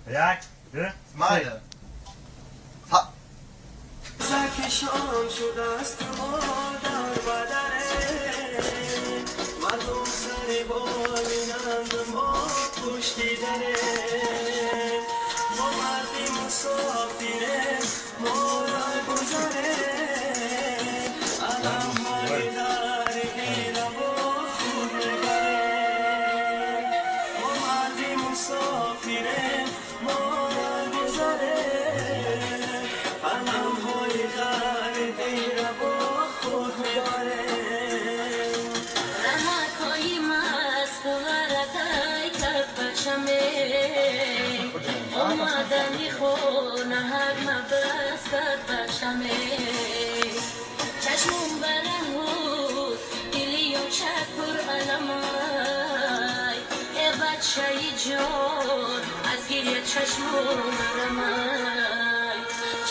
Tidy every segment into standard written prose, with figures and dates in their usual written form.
یک دو مایه زکشان شده است ما در بدنه مردم سر بالینند ما پشتی دره ما مردی مسافره ما را گذره علم های در غیره و خود نگره ما مردی مسافره ما را گذره علم های در غیره و خود نگره رمک های مست ورده کف بچمه اومدنی خونه هر مبستت بچمه چشمون برهود دلی و چک پر علمای ای بچه جان از گریه چشمون مرمای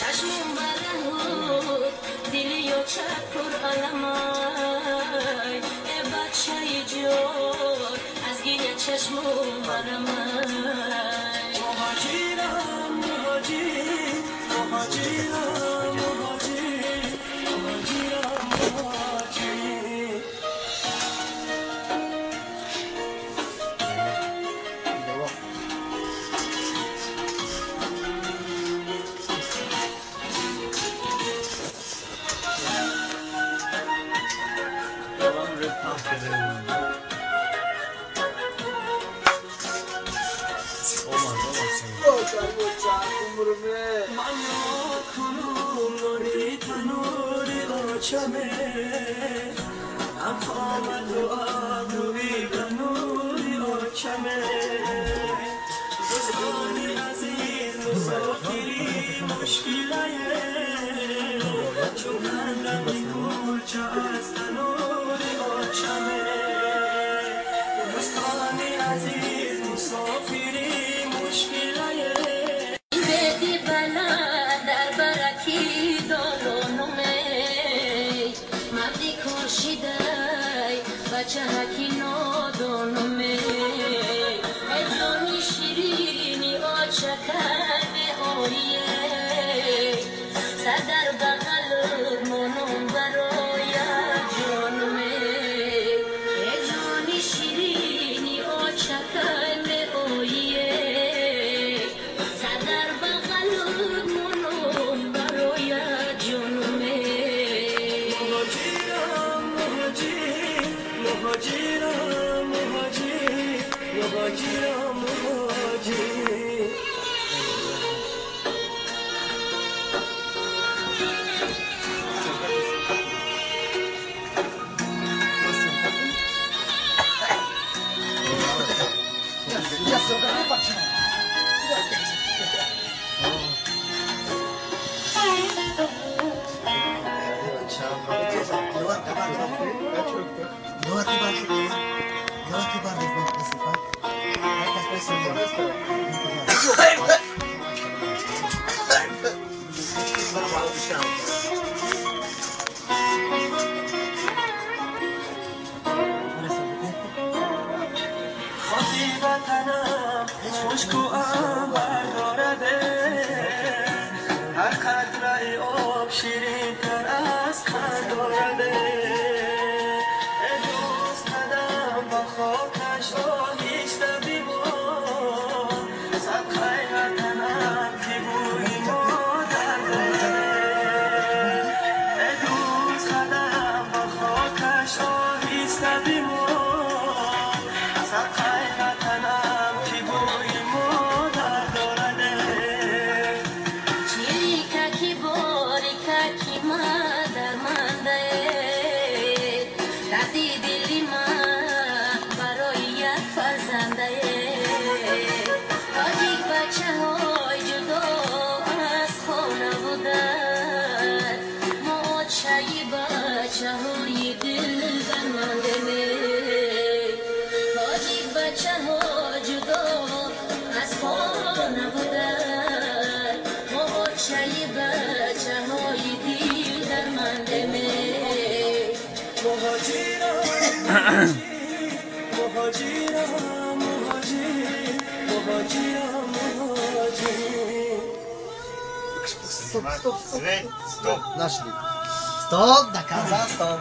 چشمون برهود دلی و چک پر علمای ای بچه جان از گریه چشمون مرمای مهاجرم مهاجر مهاجرم مهاجر مهاجرم مهاجر من کنم نوری تنوری آچمه افامد و آبروی تنوری آچمه دوستانی عزیز مسافری مشکله چون هندمی کلچه از تنوری آچمه دوستانی عزیز مسافری مشکله بدی بلند در برکی دارونمه مردی کشیدای بچه هکی نادونمه ادلانی شیرینی آچکن آیه سر در بغل منم برای جانمه ادلانی شیرینی آچکن آیه سر در بغل منم برای جانمه مهاجرم مهاجر مهاجرم مهاجر مهاجرم مهاجر خاطی وطنم مشکو عنبر دارده هر قطره آب شیرین تر از خند دارده ای دوست قدم با خاکش آهیسته بیبار صدقه وطنم که بوی مادر دارده ای دوست قدم با خاکش آهیسته بیبار صدقه وطنم که بوی مادر دارده چیککی باریککی مادر منده دردی دلی من برای یک فرزنده تاجیک بچه های جدا از خانه بودن ما چایی بچه های دل زننده تاجیک بچه ها جدا از خانه بودن ما چایی بچه های دل در منده مهاجرم مهاجر مهاجر Нашли. Стоп, доказал, стоп.